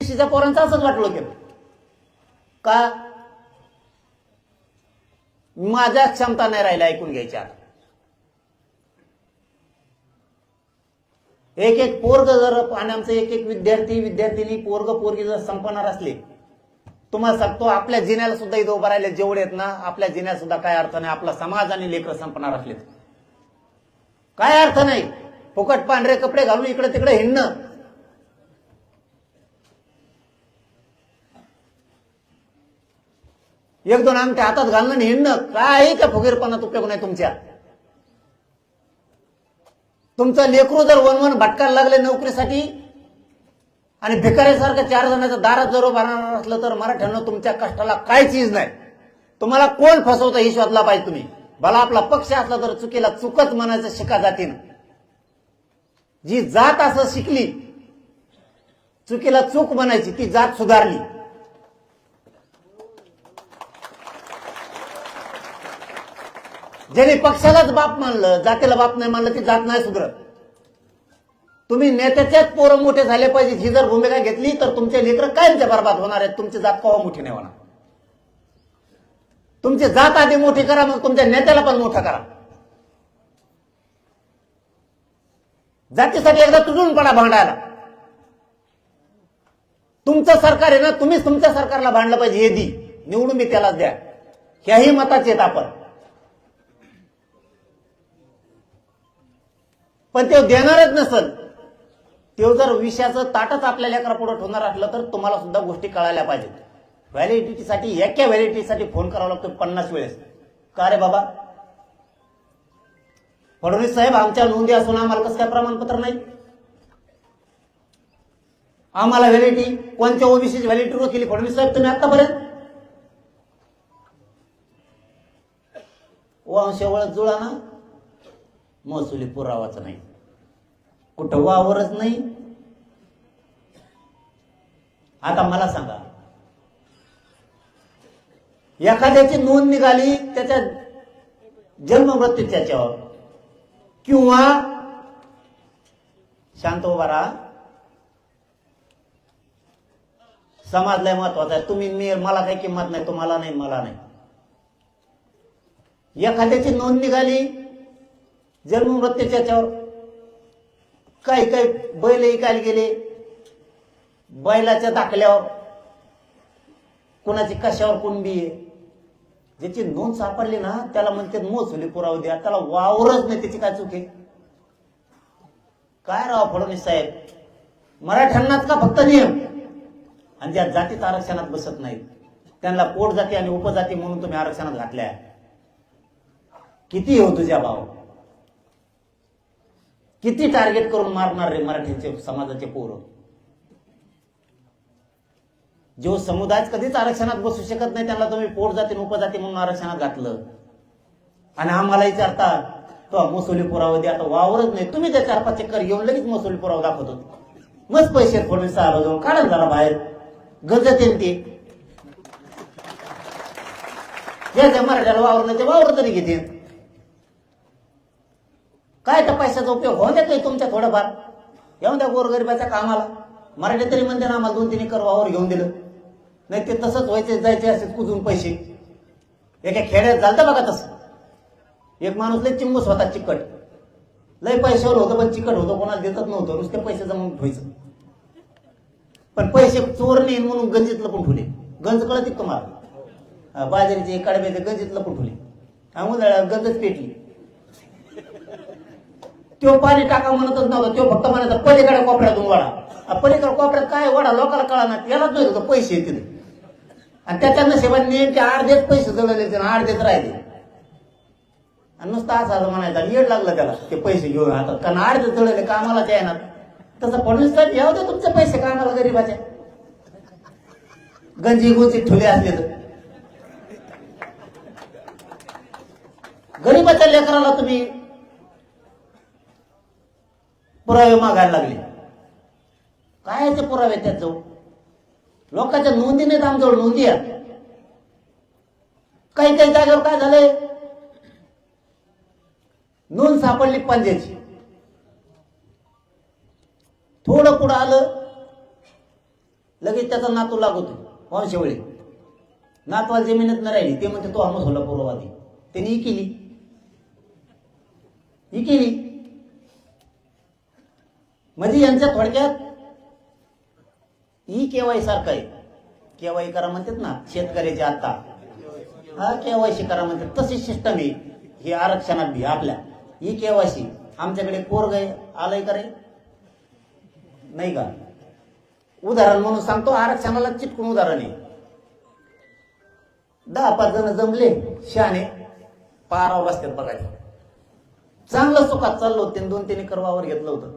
ओबीसीच्या पोरांचं असंच वाटलं की का माझ्या क्षमता नाही राहिल्या ऐकून घ्यायच्या. एक एक पोरग जर आणि आमचं एक एक विद्यार्थिनी पोरग पोरगी जर संपणार असले, तुम्हाला सांगतो आपल्या जिन्याला सुद्धा इथं उभं राहिले जेवढे आहेत ना, आपल्या जिन्याला सुद्धा काय अर्थ नाही. आपला समाज आणि लेकर संपणार असले काय अर्थ नाही. फुकट पांढरे कपडे घालून इकडे तिकडे हिंडणं, एक दोन अंगठे हातात घालणं आणि हिंडणं, काही त्या फुगीरपणात उपयोग नाही तुमच्या. तुमचं लेकरू जर वन भटकायला लागले नोकरीसाठी आणि भिकाऱ्यासारखं 4 जणांच्या दारात जर उभं राहणार असलं तर मराठ्यांना तुमच्या कष्टाला काय चीज नाही. तुम्हाला कोण फसवतं हे शोधला पाहिजे तुम्ही. भला आपला पक्ष असला तर चुकीला चुकत म्हणायचं शिका जातीनं. जी जात असं शिकली चुकीला चूक म्हणायची ती जात सुधारली. ज्याने पक्षालाच बाप मानलं जातीला बाप नाही मानलं ती जात नाही सुधरत. तुम्ही नेत्याच्याच पोरं मोठे झाले पाहिजे ही जर भूमिका घेतली तर तुमचे लेकरं कायमचे बरबाद होणार आहेत. तुमची जात केव्हा मोठी नाही होणार. तुमची जात आधी मोठी करा, मग तुमच्या नेत्याला पण मोठा करा. जातीसाठी एकदा तुटून पडा भांडायला. तुमचं सरकार आहे ना, तुम्हीच तुमच्या सरकारला भांडलं पाहिजे. हे दी निवडून मी त्यालाच द्या ह्याही मताचे आहेत आपण. पण ते देणारच नसल, ते जर विषयाचं ताटच आपल्या लेकरा पुढे ठेवणार असलं तर तुम्हाला सुद्धा गोष्टी कळायला पाहिजेत. व्हॅलिडिटीसाठी एका व्हॅलिडिटीसाठी फोन करावा लागतो 50 वेळेस. का रे बाबा फडणवीस साहेब आमच्या नोंदी असून आम्हाला कसं काय प्रमाणपत्र नाही? आम्हाला व्हॅलिडिटी कोणत्या ओबीसीची व्हॅलिडिटी केली फडणवीस साहेब तुम्ही आतापर्यंत? वंशावळच जुळा ना, महसुली पुरावाच नाही, कुठं वावरच नाही. आता मला सांगा, एखाद्याची नोंद निघाली त्याच्या जन्म मृत्यू त्याच्यावर, किंवा शांत उभा राहा, समाजला महत्वाचा आहे. तुम्ही मी मला काही किंमत नाही, तुम्हाला नाही मला नाही. एखाद्याची नोंद निघाली जन्म मृत्यू त्याच्यावर, काही काही बैल ऐकायला गेले, बैलाच्या दाखल्यावर कुणाची कशावर कुणबी आहे, ज्याची नोंद सापडली ना त्याला म्हणते महसुली पुरावा द्या. त्याला वावरच नाही, त्याची काय चूक आहे? काय राव फडणवीस साहेब, मराठ्यांनाच का फक्त नियम? आणि ज्या जातीत आरक्षणात बसत नाहीत त्यांना पोट जाती आणि उपजाती म्हणून तुम्ही आरक्षणात घातल्या. किती हो तुझ्या भाव, किती टार्गेट करून मारणार रे मराठ्यांचे समाजाचे पोरं? जो समुदाय कधीच आरक्षणात बसू शकत नाही त्यांना तुम्ही पोट जाती उपजाती म्हणून आरक्षणात घातलं. आणि आम्हाला विचारता तो महसुली पुरावा द्या. आता वावरच नाही तुम्ही, त्या 4-5 चक्कर घेऊन लगेच महसुली पुरावा दाखवतो. मस्त पैसे फडणवीस साहेब जाऊन काढा जरा बाहेर, गजत येईल ते. ज्याच्या मराठ्याला वावर ते वावर तरी घेते. काय त्या पैशाचा उपयोग होऊ द्या काही तुमच्या थोडंफार, येऊन द्या गोरगरिबाच्या कामाला. मराठी तरी म्हणते ना आम्हाला 2-3 एकर वावर घेऊन दिलं. नाही ते तसंच व्हायचे जायचे असे कुजून पैसे. एका खेड्यात झालं बघा तसं. एक माणूस लय चिंबूस होता, चिकट, लय पैशावर होतं पण चिकट होतं, कोणाला देतच नव्हतं, नुसते पैसे जमा ठेवायचं. पण पैसे चोर नेईन म्हणून गंजीत लपून ठेवले. गंज कळत तुम्हाला, बाजारीचे कडब्याचे गंजीत लपून ठेवले. उन्हाळ्यात गंजच पेटली. तो पाणी टाका म्हणतच नव्हता, तो फक्त म्हणायचा पलीकडे कोपऱ्यातून वडा. पलीकडे कोपऱ्यात काय वडा लोकांना कळा ना, यालाच नाही होतं पैसे येतील. आणि त्याच्या नशिबाने नेमके अर्धेच पैसे जळले, अर्धेच राहिले. आणि नुसतं असं म्हणायचा, येड लागलं त्याला ते पैसे घेऊन हातात, कारण अर्धे जळले कामाला येणार. तसं फडणवीस साहेब घ्याव दे तुमचे पैसे कामाला गरीबाच्या, गंजी गुंजी ठुले असले तर. गरीबाच्या लेकराला तुम्ही पुरावे मागायला लागले. काय ते पुरावे त्यात जाऊ? लोकांच्या नोंदी नाहीत आमच्यावर, नोंदी आहेत. काही काही जागेवर काय झालंय, नोंद सापडली पंजाची, थोडं पुढं आलं लगेच त्याचा नातू लागतो वंशवळी. नातवाला जमिनीत न राहिली ते म्हणते तो आम्ही सोलापूरवादी. त्यांनी ही केली. म्हणजे यांच्या थोडक्यात ही केवाय सारखं आहे. केवाय करा म्हणतात ना शेतकऱ्याचे आता, हा केवायसी करा म्हणतात. तशी सिस्टम आहे ही आरक्षणात बी आपल्या. ही केवायसी आमच्याकडे पोरग आलंय का रे? नाही का? उदाहरण म्हणून सांगतो, आरक्षणाला चिटकून उदाहरण आहे. 10-5 जण जमले शहाणे पारावर रस्त्यात बघायचं. चांगलं सुखात चाललं होतं. 2-3 एकर वावर घेतलं होतं.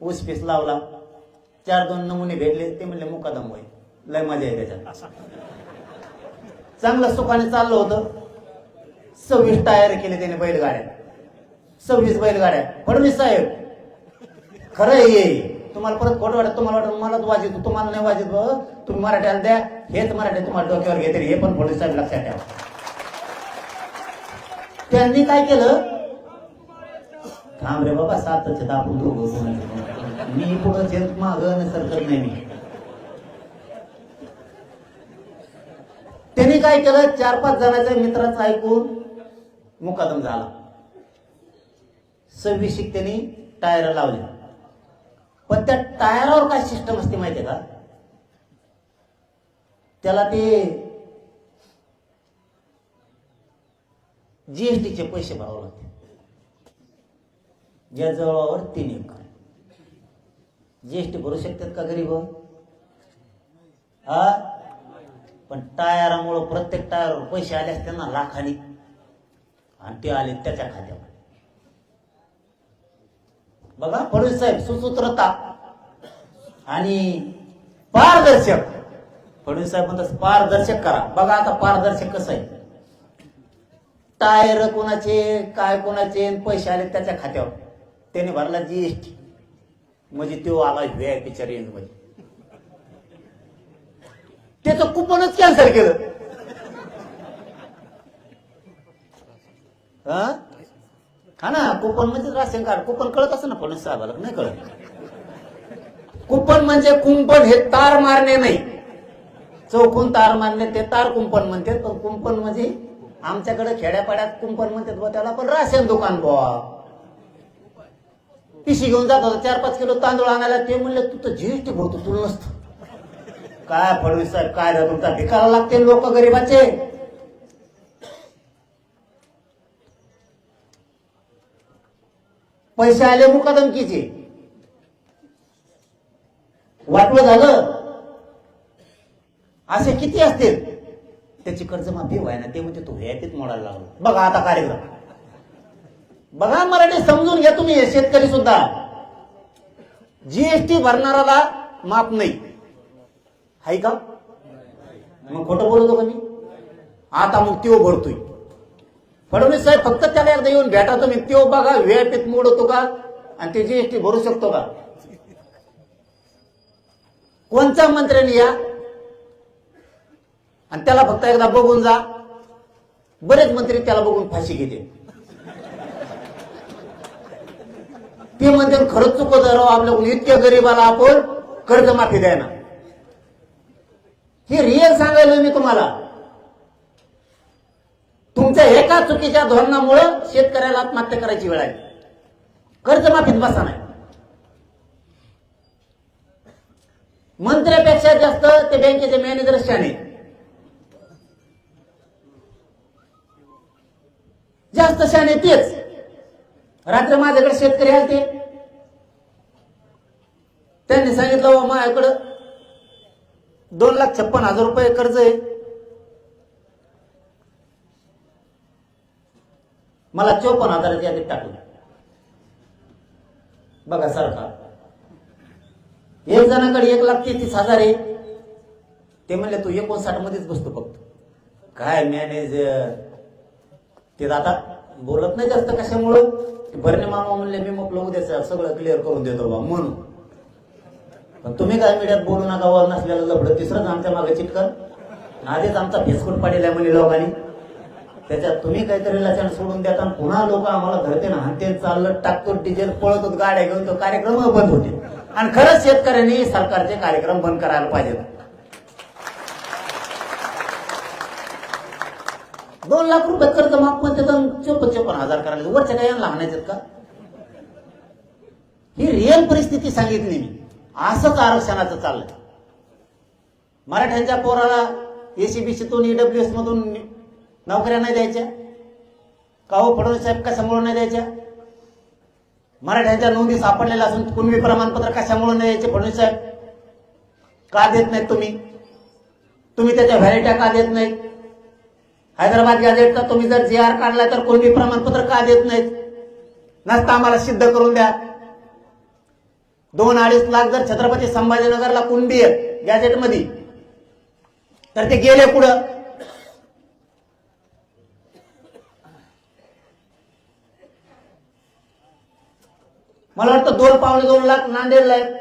ऊस पीस लावला. 4-2 नमुने भेटले. ते म्हणले मुकादम होय, लय मजा आहे त्याच्यात. चांगलं सुखाने चाललं होतं. 26 टायर केले त्याने बैलगाड्या. 26 बैलगाड्या. फडणवीस साहेब खरं आहे. तुम्हाला परत खोटं वाटत, तुम्हाला वाटत मलाच वाजित, तुम्हाला नाही वाजित. तुम्ही मराठ्याला द्या, हेच मराठी तुम्हाला डोक्यावर घेते. हे पण फडणवीस साहेब लक्षात ठेवा. त्यांनी काय केलं? थांब रे बाबा, 7चे दाखवून दोघं मी पुढं माग सरकत नाही. मी त्यांनी काय केलं? 4-5 जणांच्या मित्राचं ऐकून मुकादम झाला. 26 त्यांनी टायर लावले. पण त्या टायरावर काय सिस्टम असते माहितीये का? त्याला ते जीएसटीचे पैसे भरावे लागते. ज्या जवळावर 3 एकर जीएसटी भरू शकतात का गरीब? हा, पण टायरामुळं प्रत्येक टायरवर पैसे आले असते ना लाखांनी, आणि ते आले त्याच्या खात्यावर. बघा, फडणवीस साहेब सुसूत्रता आणि पारदर्शक. फडणवीस साहेब म्हणतात पारदर्शक करा. बघा आता पारदर्शक कसं आहे. टायर कोणाचे, काय कोणाचे, पैसे आले त्याच्या खात्यावर. त्याने भरला जीएसटी, म्हणजे तो आला व्हीआयपीच्या रेंज मध्ये. त्याचं कुपनच कॅन्सल केलं. हा ना, कुपन म्हणजे राशन कार्ड. कुपन कळत असं ना फडणवीस साहेबाला? नाही कळत. कुपन म्हणजे कुंपण, हे तार मारणे नाही. चौकून तार मारणे ते तार कुंपण म्हणतात. पण कुंपण म्हणजे आमच्याकडे खेड्यापाड्यात कुंपण म्हणतात बुवा त्याला. पण राशन दुकान बुवा. पिशी घेऊन जात होता 4-5 किलो तांदूळ आणायला. ते म्हणले तू तर जीएसटी भरतो, तुला नसतं. काय फडणवीस साहेब, काय झालं तुमचा? भिकायला लागते लोक गरीबाचे. पैसे आले मुकादमकीचे, वाटलं झालं. असे किती असतील? त्याची कर्जमाफी व्हाय ना, ते म्हणजे तू व्यापीत मोडायला लागलो. बघा आता कार्यक्रम. बघा मराठी समजून घ्या तुम्ही. शेतकरी सुद्धा जीएसटी भरणाराला माफ नाही, हाय का? मग खोटं बोलतो का मी? आता मग त्यो भरतोय. फडणवीस साहेब फक्त त्याला एकदा येऊन भेटा तुम्ही. त्यो बघा व्यापीत मोडतो का, आणि ते जीएसटी भरू शकतो का? कोणत्या मंत्र्यांनी या, आणि त्याला फक्त एकदा बघून जा. बरेच मंत्री त्याला बघून फाशी घेते. ते म्हणते खरंच चुकत राव आपल्याकडून, इतक्या गरीबाला आपण कर्जमाफी द्यायना. हे रिअल सांगायला मी तुम्हाला. तुमच्या एका चुकीच्या धोरणामुळे शेतकऱ्याला आत्महत्या करायची वेळ आहे. कर्जमाफीत बसा नाही. मंत्र्यापेक्षा जास्त ते बँकेचे मॅनेजर शाणे. जास्त शाणे तेच. रात्री माझ्याकडे शेतकरी आलते. त्यांनी सांगितलं माझ्याकडं 2,56,000 रुपये कर्ज आहे. मला 54,000 यादीत टाकलं. बघा सरकार. एक जणाकडे 1,33,000 आहे. ते म्हणले तू 59 मध्येच बसतो फक्त. काय मॅनेजर ते आता बोलत नाही जास्त. कशामुळं? भरणे मामा म्हणले मी मग उद्या सगळं क्लिअर करून देतो बा म्हणून. पण तुम्ही काय मीडियात बोलू नका. वर नसलेलं लफडं. तिसरंच आमच्या मागे चिटकन. आधीच आमचा फेसकूट पाडलेला म्हणे लोकांनी. त्याच्यात तुम्ही काहीतरी लक्षण सोडून देता. पुन्हा लोक आम्हाला धरते ना, हाते चाललं टाकतो डिझेल पळतो गाड्या घेऊन. तो कार्यक्रम बंद होते. आणि खरंच शेतकऱ्यांनी सरकारचे कार्यक्रम बंद करायला पाहिजेत. 2 लाख रुपये कर्ज माफ म्हणते तर 54,000 करायला वरच्या काय यांना हाणायचं का? ही रिअल परिस्थिती सांगितली मी. असंच आरक्षणाचं चाललंय. मराठ्यांच्या पोराला एसीबीसीतून ईडब्ल्यूएस मधून नोकऱ्या नाही द्यायच्या का हो फडणवीस साहेब? कशामुळे नाही द्यायच्या? मराठ्यांच्या नोंदी सापडलेल्या असून कुणबी प्रमाणपत्र कशामुळे नाही द्यायचे फडणवीस साहेब? का देत नाहीत तुम्ही त्याच्या व्हॅलिट्या का देत नाहीत? हैदराबाद गॅझेटचा तुम्ही जर GR काढलाय तर कुणबी प्रमाणपत्र का देत नाहीत? नसता आम्हाला सिद्ध करून द्या. 2-2.5 लाख जर छत्रपती संभाजीनगरला कुणबी आहे गॅझेटमध्ये तर ते गेले पुढं. मला वाटतं 2-2.5 लाख नांदेडला आहेत.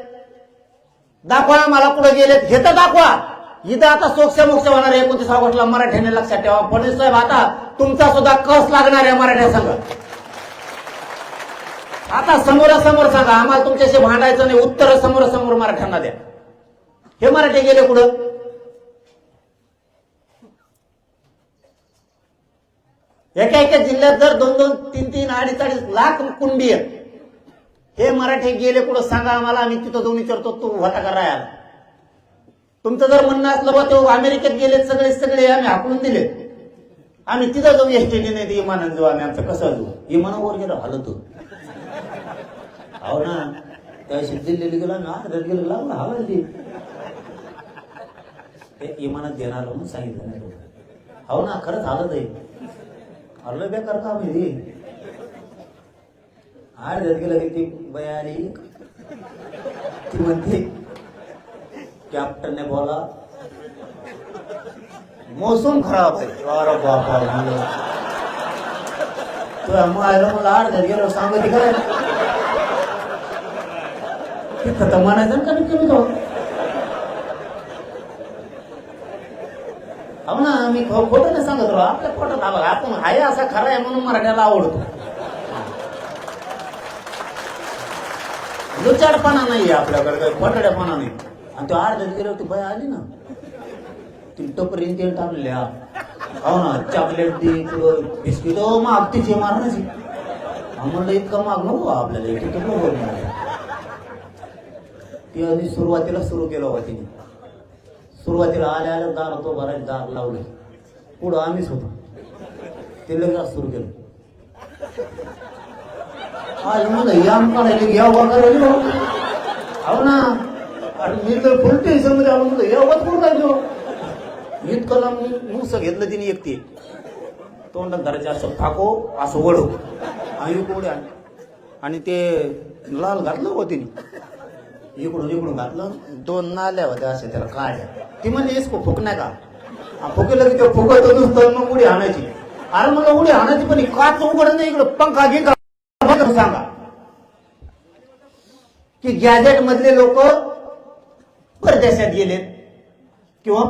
दाखवा मला कुठं गेलेत हे तर दाखवा. इथं आता सोक्ष मोक्ष होणार आहे 29 ऑगस्टला. मराठ्याने लक्षात ठेवा. फडणवीस साहेब आता तुमचा सुद्धा कस लागणार आहे मराठ्या संघ. आता समोरासमोर सांगा. आम्हाला तुमच्याशी भांडायचं नाही. उत्तर समोरासमोर मराठ्यांना द्या. हे मराठे गेले कुठं? एका जिल्ह्यात जर 2-2, 3-3, 2.5 लाख कुणबी आहेत. हे मराठे गेले कुठं सांगा आम्हाला. आम्ही तिथं जाऊन विचारतो तू होता का राहायला. तुमचं जर म्हणणं असलं बा ते अमेरिकेत गेले सगळे आम्ही हाकलून दिले. आम्ही तिथं जाऊ एसटीने नाही इमानात जाऊ. आम्ही आमचं कसं जाऊ? इमानावर गेलो हलतो. हो ना त्याशी दिल्लीला गेलो आम्ही. 8 गेलो लागला हवाली ते इमानात देणार म्हणून सांगितलं नाही. हो ना खरंच हालत आहे. हरलं बेकार काम आहे. 8 गेलं की ती बया आली. ती म्हणते कॅप्टनने बोला मौसम खराब आहे. अरे बापा तुला मला 8 गेलो सांगते काय ते खतम म्हणायचं कमीत कमी जाऊ. हो ना मी खोटं नाही सांगत राहू. आपल्या पोटात आला आपण आहे असा खरा आहे म्हणून मराठ्याला आवडतो. लुचाडपणा नाहीये आपल्याकडे. काही फटड्यापणा नाही. आणि तो 8 गेलो ती बाय आली ना ती टपरीन तेल टाकल्या. हो ना चॉकलेट दे बिस्किट माग तिची मारण्याची. म्हणलं इतकं माग नको आपल्याला. इथे नको. ती आधी सुरुवातीला सुरू केलं होतं तिने. सुरुवातीला आल्या दार तो भरायला दार लावले. पुढं आम्हीच होतो. ते लगेच सुरू केलं. याम काढायला घ्या वगैरे. हो ना मी तर फुल टेन्शन मध्ये आलो. म्हणलं यावत कुठं राहिलो. इतकं लांब मुस घेतलं तिने एकटी. तोंडात धरायचे असं फाको असं वडव आणि कोड्या आणि ते लाल घातलं हो तिने. इकडून घातलं. 2 नाल्या होत्या अशा त्याला काढ्या. ती म्हणजे इसको फुक नाही का? फुकेलं की ते फुकत नुसतं मग उडी हाणायची. अरे मला उडी हाणायची पण काच उघड नाही. इकडं पंखा घे सांगा की गॅजेट मधले लोक परदेशात गेलेत किंवा